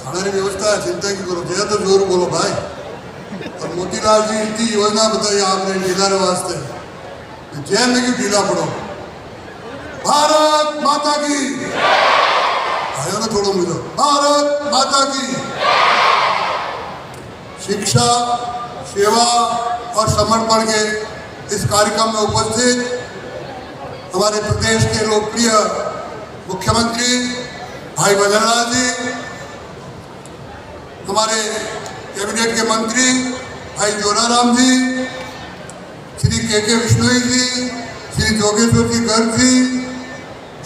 खाने की व्यवस्था है, चिंता की करो, जय तो जोर बोलो भाई। और मोतीलाल जी इतनी योजना बताई आपने ढीला वास्ते, जय में क्यों ढीला पड़ो। भारत माता की आयो ना थोड़ा मुझे, भारत माता की। शिक्षा, सेवा और समर्पण के इस कार्यक्रम में उपस्थित हमारे प्रदेश के लोकप्रिय मुख्यमंत्री भाई भजनलाल जी, हमारे कैबिनेट के मंत्री भाई जोराराम जी, श्री के विश्नोई जी, श्री जोगेश्वर जी गर्ग जी,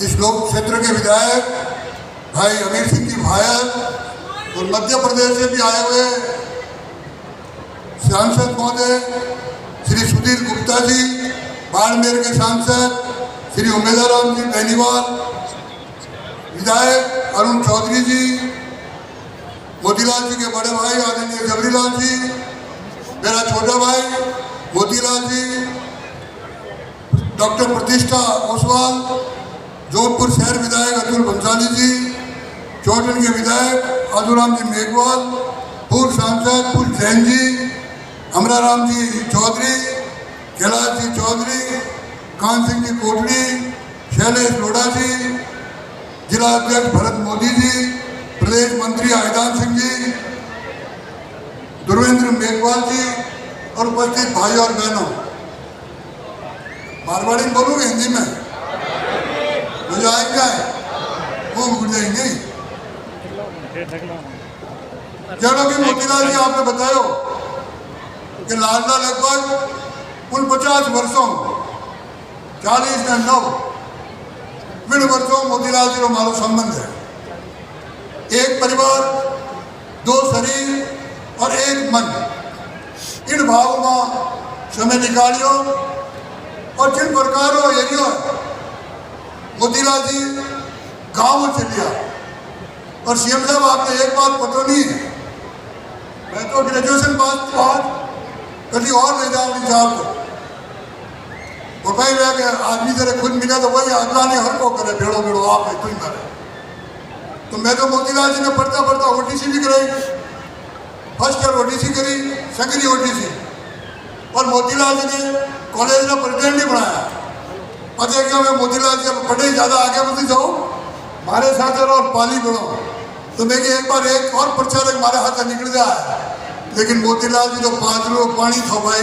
इस लोक क्षेत्र के विधायक भाई अमीर सिंह जी भायर और मध्य प्रदेश से भी आए हुए सांसद महोदय श्री सुधीर गुप्ता जी, बाड़मेर के सांसद श्री उमेदाराम जी बेनीवाल, विधायक अरुण चौधरी जी, मोतीलाल जी के बड़े भाई आदरणीय जबरीलाल जी, मेरा छोटा भाई मोतीलाल जी, डॉक्टर प्रतिष्ठा ओसवाल, जोधपुर शहर विधायक अतुल बंसाली जी, चौटन के विधायक आदुराम जी मेघवाल, पूर्व सांसद फूल जैन जी, अमराराम जी चौधरी, कैलाश जी चौधरी, कान सिंह जी कोटड़ी, शैलेश लोढ़ा जी, जिला अध्यक्ष भरत मोदी जी, प्रदेश मंत्री आयदान सिंह जी, दुर्वेंद्र मेघवाल जी और उपस्थित भाई और बहनों। मारवाड़ी में बोलूँगा हिंदी में, मुझे आएगा वो उड़ जाएंगे। जब अभी मोतीलाल जी आपने बताया कि लाडला लगभग कुल 50 वर्षों 40 ने 9 वर्षों मोतीलाल जी हमारा संबंध है। एक परिवार, दो शरीर और एक मन, इन भावों में समय निकालियो और जिन प्रकारों एरियो मोतीलाल जी गाँव में चलिया। और सीएम साहब आपने एक बात पता नहीं है, मैं तो ग्रेजुएशन पास बाद कभी और ले जाऊंगी साहब को भाई आदमी जरा खुद मिला तो वही अगला ने हर को करे, भेड़ो भेड़ो आप तुम करे। तो मैं तो मोतीलाल जी ने पढ़ता पढ़ता ओटीसी भी कराई, फर्स्ट ईयर ओटीसी करी, सेकेंड ओटीसी, और मोतीलाल जी ने कॉलेज में प्रेसिडेंट नहीं बनाया। पता क्या मैं मोतीलाल जी पढ़े ज़्यादा आगे बढ़ती जाऊँ, हमारे साथ और पाली बढ़ो, तो मैं एक बार एक और प्रचारक हमारे हाथ से निकल जाए। लेकिन मोतीलाल जी तो 5 लोग पानी था भाई,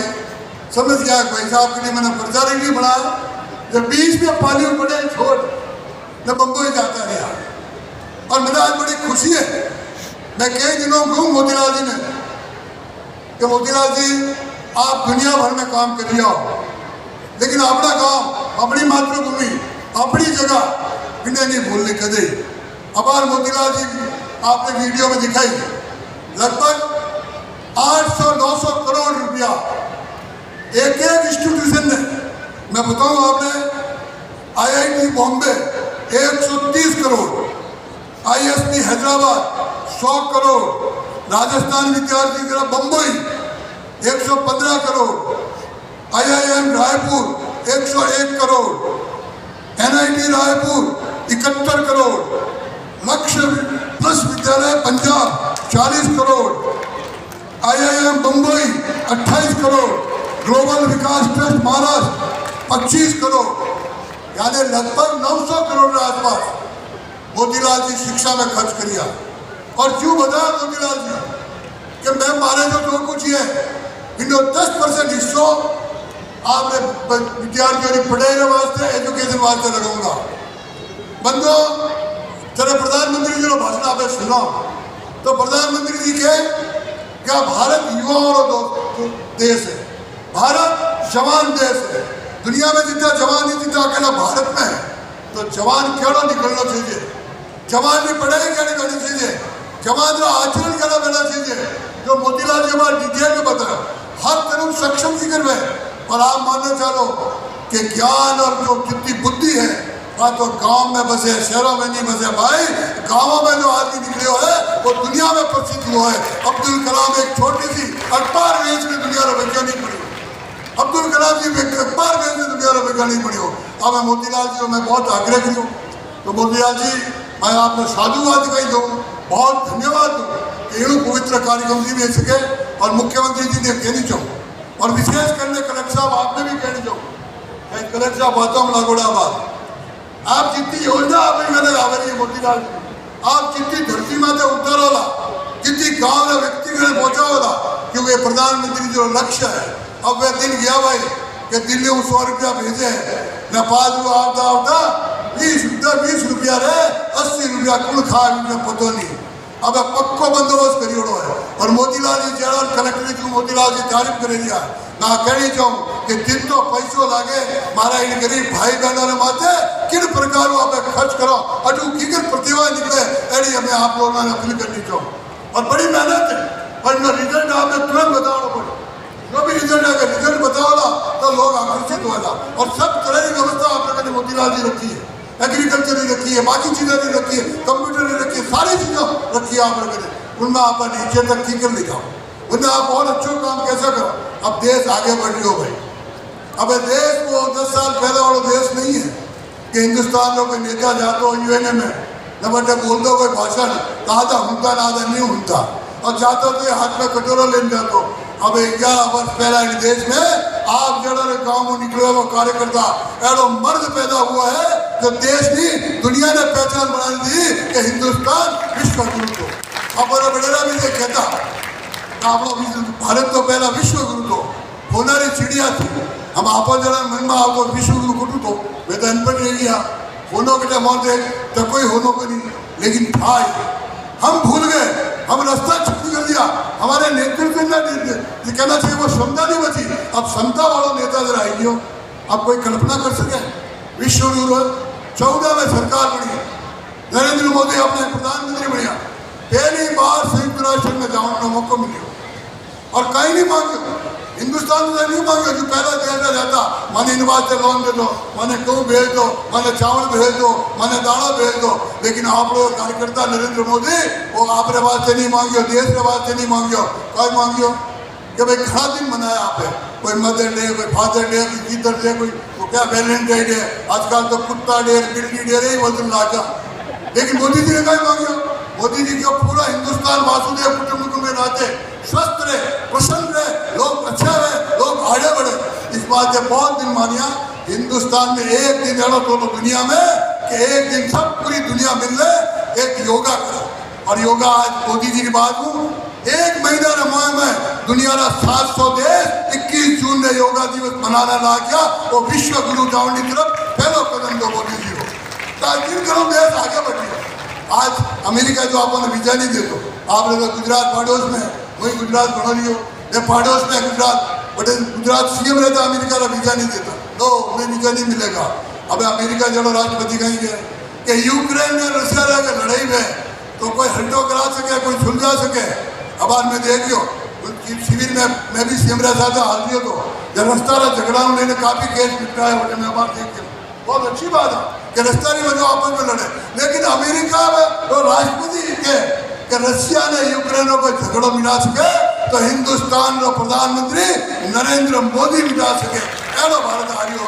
समझ गया भाई साहब के लिए मैंने प्रचारक नहीं बनाया। जब 20 में पाली में पड़े छोड़ मैं बम्बई जाता रहा, और मेरा आज बड़ी खुशी है। मैं कई दिनों कहूँ मोतीलाल जी ने कि मोतीलाल जी आप दुनिया भर में काम कर लिया हो, लेकिन अपना गांव, अपनी मातृभूमि, अपनी जगह इन्हें नहीं भूलने कदे। आभार मोतीलाल जी, आपने वीडियो में दिखाई लगभग 800-900 करोड़ रुपया एक इंस्टीट्यूशन ने, मैं बताऊं आपने आईआईटी बॉम्बे 130 करोड़, आईएसबी हैदराबाद 100 करोड़, राजस्थान विद्यार्थी गृह बम्बई 115 करोड़, आईआईएम रायपुर 101 करोड़, एनआईटी रायपुर 71 करोड़, लक्ष्य प्लस विद्यालय पंजाब 40 करोड़, आईआईएम बम्बई 28 करोड़, ग्लोबल विकास ट्रस्ट महाराष्ट्र 25 करोड़, यानी लगभग 900 करोड़ के आसपास मोतीलाल जी शिक्षा में खर्च करिया। और क्यों बताया मोतीलाल जी कि मैं मारे जो कुछ है इनको 10% हिस्सों आपने विद्यार्थियों की पढ़ाई वास्ते, एजुकेशन वास्ते लगाऊंगा। बंदो जरा प्रधानमंत्री जी ने भाषण आपने सुना तो प्रधानमंत्री जी के क्या भारत युवाओं देश है, भारत जवान देश है, दुनिया में जितना जवान नहीं जितना अकेला भारत में है। तो जवान क्यों निकलना चाहिए, जवान की पढ़ाई क्या निकलनी चाहिए, जवान का आचरण क्या बनना चाहिए। जो मोतीलाल जी हमारे डिटेल में बताया हर तरफ सक्षम जिक्र है। और आप मानना चाहो कि ज्ञान और जो जितनी बुद्धि है हाँ तो गांव में बसे, शहरों में नहीं बसे भाई। गांवों में जो आदमी निकले हो है वो दुनिया में प्रसिद्ध हुआ है। अब्दुल कलाम एक छोटी सी अखबार बेच में दुनिया में वैज्ञानिक बनी, अब्दुल कलाम जी अखबार बेच में दुनिया में वैज्ञानिक बनी हो। अब मैं मोतीलाल जी को मैं बहुत आग्रह करूँ तो मोतीलाल जी मैं आपने साधुवाद दिखाई दूँ, बहुत धन्यवाद दूँ कि एणु पवित्र कार्यक्रम जी में सके और मुख्यमंत्री जी ने कहनी चाहूँ और विशेष करने कलेक्टर साहब आपने भी कहनी चाहूँ कलेक्टर साहब आता हूँ लागोड़ाबाद आप जितनी योजना आपने मैंने आवरी है मोतीलाल जी आप जितनी धरती माते उतार वाला जितनी गाँव में व्यक्ति पहुँचा वाला क्योंकि प्रधानमंत्री जो लक्ष्य है अब वह दिन गया भाई कि दिल्ली 100 रुपया भेजे हैं नेपाल को आवता आवता 20 रुपया रे 80 रुपया कुल खा पतो नहीं अब पक्को बंदोबस्त करियोड़ो है और मोतीलाल जी जरा कलेक्टर जी मोतीलाल जी तारीफ करे दिया ना कहनी चाहूँ कि जितो पैसों लागे मारा इन गरीब भाई बहनों ने माते किन प्रकार आप खर्च करो अटू किगर प्रतिभा निकले एड़ी हमें आप लोगों ने अपील करनी चाहूँ और बड़ी मेहनत है और इनका रिजल्ट आपने तुरंत बताना पड़े जो भी रिजल्ट आएगा रिजल्ट बताओला तो लोग आकर्षित होगा और सब तरह की व्यवस्था आप लोगों ने मोतीलाल जी रखी है एग्रीकल्चर ने रखी है बाकी चीजें नहीं रखी है कंप्यूटर ने रखी है सारी चीजें रखी है आप लोगों ने उनमें आप नीचे तक ठीक कर लिखा उनमें आप बहुत अच्छा काम कैसा करो अब देश आगे बढ़ रही हो भाई अब देश को 10 साल पहले वाला देश नहीं है कि हिंदुस्तान में कोई नेता जाता हो यूएनए में न बटे बोल दो कोई भाषण आधा होता ना आधा नहीं होता और जाता तो हाथ में कटोरा लेने जाता अब 11 वर्ष पहला इन देश में आप जड़ा गाँव में निकले वो कार्यकर्ता एडो मर्द पैदा हुआ है जो देश की दुनिया ने पहचान बना दी कि हिंदुस्तान विश्व गुरु को अब बड़ेरा भी कहता भारत तो पहला विश्व गुरु तो होनारी चिड़िया थी हम आप जरा मन में आपको विश्व गुरु कुटू तो वे तो अनपढ़ रह गया होनो के टाइम तो कोई होनो को नहीं लेकिन भाई हम भूल गए हम रास्ता छुट्टी कर दिया हमारे नेतृत्व ने ये कहना चाहिए वो क्षमता नहीं बची अब क्षमता वालों नेता जरा आएगी हो अब कोई कल्पना कर सके विश्व गुरु 14 में सरकार बनी नरेंद्र मोदी अपने प्रधानमंत्री बढ़िया पहली बार संयुक्त राष्ट्र में जाने का मौका मिले और कहीं नहीं मांगे हिंदुस्तान में नहीं मांगे जो पहला देश जाता मैंने इन वास्ते लोन दे दो मैंने गेहूँ भेज दो मैंने चावल भेज दो मैंने दाना भेज दो लेकिन आप लोग कार्यकर्ता नरेंद्र मोदी वो आपके वास्ते नहीं मांगियो देश के वास्ते नहीं मांगियो कहीं मांगियो कि भाई खड़ा दिन मनाया आप कोई मदर डे कोई फादर डे कोई टीचर डे कोई वो क्या वैलेंटाइन डे आजकल तो कुत्ता डे बिल्ली डे रही वजन लागा लेकिन मोदी जी ने कहीं मांगियो मोदी जी को पूरा हिंदुस्तान वासुदेव कुटुंब में रहते स्वस्थ रहे प्रसन्न रहे लोग अच्छे रहे लोग आगे बढ़े इस बात से बहुत दिन मानिया हिंदुस्तान में एक दिन ऐसा तो दुनिया में कि एक दिन सब पूरी दुनिया मिल रहे एक योगा करो और योगा आज मोदी जी की बात हूँ 1 महीना रमाय में दुनिया का 700 देश 21 जून ने योगा दिवस मनाना ला गया वो विश्व गुरु जाने की तरफ पहला कदम दो मोदी जी को ताकि करो देश आगे बढ़ी आज अमेरिका जो आपने वीजा नहीं देते आपने तो गुजरात पड़ोस में वही गुजरात बना लियो ये पड़ोस में गुजरात बट गुजरात सीएम रहता अमेरिका का वीजा नहीं देता तो उन्हें वीजा नहीं मिलेगा अब अमेरिका जब राष्ट्रपति कहेंगे कि यूक्रेन में रशिया रह लड़ाई में तो कोई हल्टो करा सके कोई सुलझा सके अब आज मैं देखियो शिविर में मैं भी सीएम रहता था हाल दियो तो जब रास्ता झगड़ा उन्होंने काफी केस निपटाया बटे मैं बात देखिए बहुत अच्छी बात है कि रास्ता नहीं बनो आपस में लड़े लेकिन अमेरिका में तो राष्ट्रपति के कि रशिया ने यूक्रेन को झगड़ो मिला सके तो हिंदुस्तान का प्रधानमंत्री नरेंद्र मोदी मिटा सके ऐसा भारत आ रही हो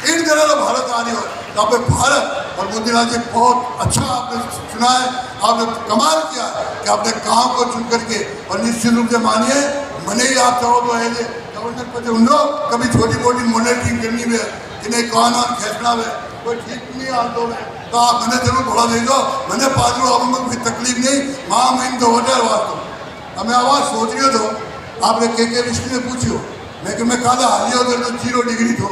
इन तरह का भारत आ रही हो तो आप भारत और मोदी जी बहुत अच्छा आपने चुना है आपने कमाल किया कि आपने काम को चुन करके और निश्चित रूप से मानिए मने ही आप चाहो तो है गवर्नर पर उन लोग कभी छोटी मोटी मॉनिटरिंग करनी में जिन्हें कानून खेचना में कोई ठीक नहीं आते में तो आप मैंने जरूर बढ़ा दे दो मैंने पाजू आप में कोई तकलीफ नहीं माँ मैं तो होटल बात तो हमें आवाज़ सोच रहे तो आपने के विष्णु ने पूछो मैं कहा हालियो तो 0 डिग्री थो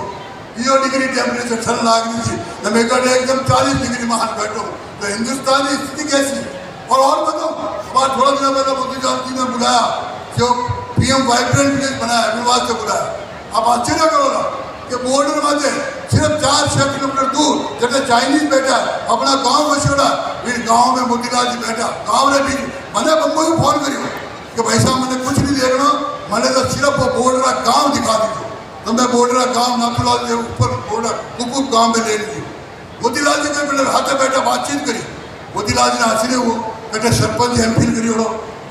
0 डिग्री टेम्परेचर ठंड लाग रही थी तो मैं कहते एकदम 40 डिग्री में हाथ बैठो तो हिंदुस्तान की स्थिति कैसी और बताओ हमारे थोड़ा दिन पहले मोदी जी ने बुलाया जो PM वाइब्रेंट विलेज बनाया विवाद से बुलाया आप आश्चर्य करो ना कि बॉर्डर में सिर्फ 4-6 किलोमीटर दूर जैसे चाइनीज बैठा है अपना गांव में छोड़ा फिर गांव में मोतीलाल जी बैठा गांव ने भी मैंने बम्बई को फोन करियो कि भाई साहब मैंने कुछ नहीं देखना मैंने तो सिर्फ वो बॉर्डर का गाँव दिखा दीजिए तो मैं बॉर्डर का गाँव नाथूलाल के ऊपर बॉर्डर कुकुप गाँव में ले लीजिए मोतीलाल जी के मैंने हाथ बैठा बातचीत करी मोतीलाल जी ने हंसने वो कहते सरपंच MPhil करी ओढ़ो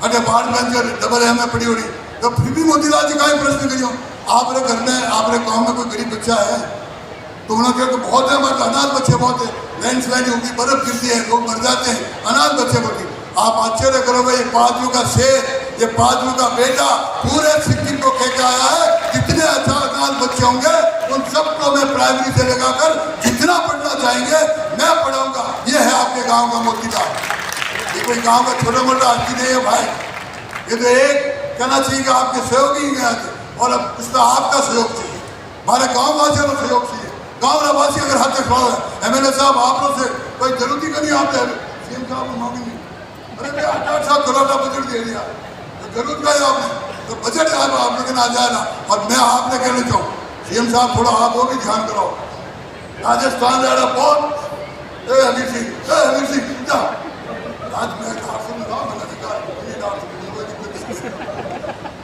अरे बाढ़ बन डबल में पड़ी ओढ़ी तो फिर भी मोतीलाल जी का ही प्रश्न करियो आपरे घर में आपरे गाँव में कोई गरीब बच्चा है तो उन्होंने कहा कि बहुत है हमारे अनाथ बच्चे बहुत है लैंडस्लाइड होगी बर्फ गिरती है लोग मर जाते हैं अनाथ बच्चे बहुत आप आश्चर्य करो भाई, पादरू का शेर, ये पादरू का बेटा पूरे सिक्किम को कह के आया है जितने अनाथ बच्चे होंगे उन सबको मैं प्राइमरी से लगाकर जितना पढ़ना चाहेंगे मैं पढ़ाऊंगा। ये है आपके गांव का मोतीलाल। ये कोई गांव का छोटा मोटा आदमी नहीं है भाई, ये तो एक कहना चाहिए कि आपके सहयोग ही गया थे और अब उसका आपका सहयोग चाहिए, हमारे गाँव वासियों का सहयोग चाहिए। गाँव वासी अगर हाथ तक खड़ा है MLA साहब आप लोग से कोई जरूरत ही नहीं, आप CM साहब को मांगेंगे अरे भाई 8-8 साल करोड़ का बजट दे दिया, जरूरत का है आपने तो बजट आप लोग आ जाए ना। और मैं आपने कहना चाहूँ CM साहब थोड़ा आप वो भी ध्यान कराओ, राजस्थान जा रहा बहुत हमीर सिंह आज मैं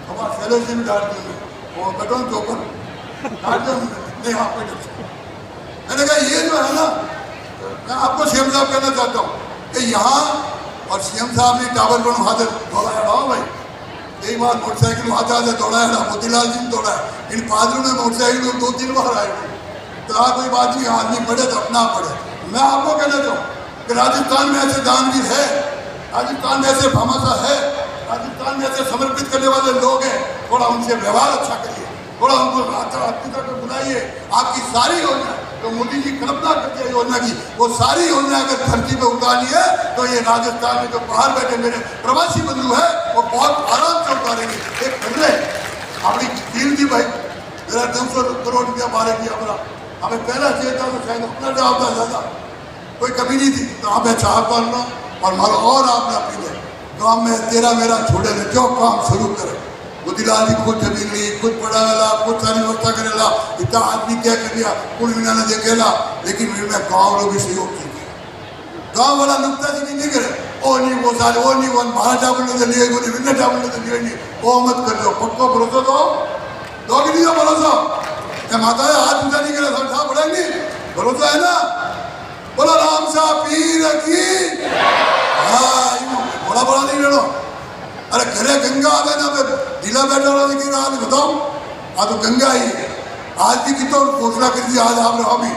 हमारे फैलो से भी डांट दूंगे वो बटन के ऊपर डांट दूंगे नहीं आप मैंने कहा ये जो है ना, मैं आपको CM साहब कहना चाहता हूँ कि यहाँ और CM साहब ने टावर पर हाथ दौड़ाया ना भाई, कई बार मोटरसाइकिल हाथ दौड़ाया ना, मोतीलाल जी ने दौड़ाया, इन पादरों ने मोटरसाइकिल में 2-3 बार आए तो कोई बात नहीं, आदमी पढ़े तो अपना पढ़े। मैं आपको कहना चाहूँ कि राजस्थान में ऐसे दानवीर है, राजस्थान में ऐसे भामाशाह है, राजस्थान में ऐसे समर्पित करने वाले लोग हैं, थोड़ा उनसे व्यवहार अच्छा करिए, थोड़ा उनको राजनीति को बुलाइए। आपकी सारी योजना जो मोदी जी कल्पना करते हैं योजना की, वो सारी योजना अगर धरती पे उतारनी है तो ये राजस्थान में जो बाहर बैठे मेरे प्रवासी बंधु है वो बहुत आराम से उतारेंगे। एक पहले अपनी कील थी भाई, मेरा 200 करोड़ रुपया बारे किया अपना, हमें पहला चाहिए था तो शायद अपना जवाब था ज़्यादा कोई कमी नहीं थी, तो आप चाह पालना और मारो और आपने अपनी गाँव में तेरा मेरा छोड़े ने जो काम शुरू करे। मोतीलाल जी खुद जमीन ली, खुद पढ़ावेला, खुद सारी व्यवस्था करेला, इतना आदमी क्या कर दिया कुल मिला ने देखेला, लेकिन फिर मैं गाँव लोग भी सहयोग चाहिए। गाँव वाला नुकताचीनी नहीं करे, ओ नहीं वो सारे वो नहीं वो बाहर चावल ने लिए वो नहीं विन्ना चावल ने लिए नहीं, वो मत कर दो, पक्का भरोसा दो कि नहीं दो भरोसा? क्या माता है हाथ ऊंचा नहीं करे सब साहब बढ़ेंगे, भरोसा है ना? बोला राम साहब पीर की बड़ा बड़ा नहीं लेना। अरे घरे गंगा आवे ना ढीला बैठा रहा, लेकिन आज बताओ आज तो गंगा ही है। आज भी की तो घोषणा कर दी आज आप रहो भी,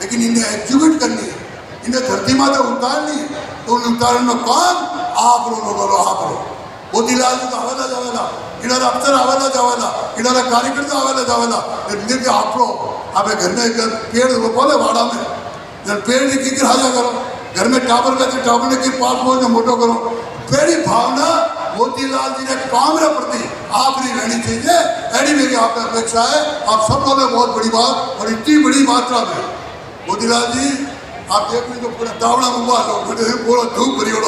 लेकिन इन्हें एक्टिवेट करनी है, इन्हें धरती माता उतारनी है, तो उन उतारने में काम आप रो आप रो। मोतीलाल जी तो आवेला जावेला, इधर अफसर आवेला जावेला, इधर कार्यकर्ता आवेला जावेला, लेकिन आप रो आप घर में पेड़ रोपो ले वाड़ा में, पेड़ ने की हाजा करो, घर में टावर बैठे टावर ने की पास पहुंच मोटो करो। मेरी भावना मोतीलाल जी ने काम के प्रति आपकी रहनी चाहिए, ऐसी मेरी आप अपेक्षा है। आप सब लोगों ने बहुत बड़ी बात और इतनी बड़ी मात्रा में मोतीलाल जी आप देख लीजिए, पूरा दावड़ा मुबा लोग पूरा धूप भरी है,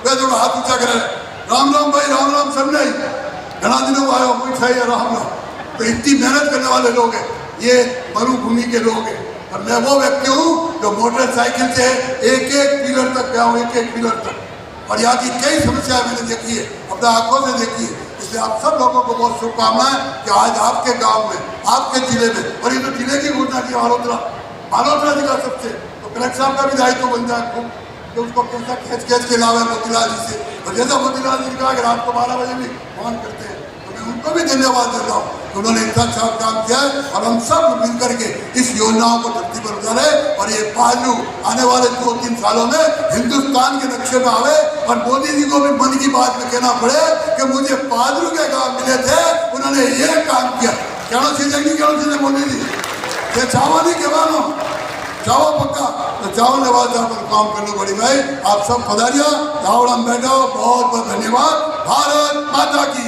वे थोड़ा हाथ ऊंचा करे राम राम भाई राम राम सब नहीं घना दिनों आयो कोई है राम राम, तो इतनी मेहनत करने वाले लोग हैं, ये मरुभूमि के लोग हैं। और मैं वो व्यक्ति हूँ जो मोटरसाइकिल से एक पिलर तक गया हूँ, एक पिलर तक, और यहाँ की कई समस्याएं मैंने देखी है, अपने आंखों से देखी है। इसलिए आप सब लोगों को बहुत शुभकामनाएं कि आज आपके गांव में, आपके जिले में, और ये तो जिले की घोषणा की मालहोत्रा जिला सबसे, तो कलेक्टर साहब का भी दायित्व बन जाए कि उसको कैसा खींच के लावे मोतीलाल जी से। और जैसा मोतीलाल जी ने कहा कि रात को 12 बजे भी फोन करते हैं, तो मैं उनको भी धन्यवाद देता हूँ कि उन्होंने इतना अच्छा काम किया है। और हम सब मिल करके इस योजनाओं को धरती पर उतारे और ये पहलू आने वाले 2-3 सालों में हिंदुस्तान के नक्शे में आवे। और मोदी जी को भी मन की बात में कहना पड़े कि मुझे पादरू के गाँव मिले थे, उन्होंने ये काम किया। कहना चाहिए मोदी जी ये चावा नहीं कहवानो चाहो पक्का, तो चाहो नवाज पर काम करने पड़ी भाई। आप सब पधारिया, धावड़ा में बैठो, बहुत बहुत धन्यवाद। भारत माता की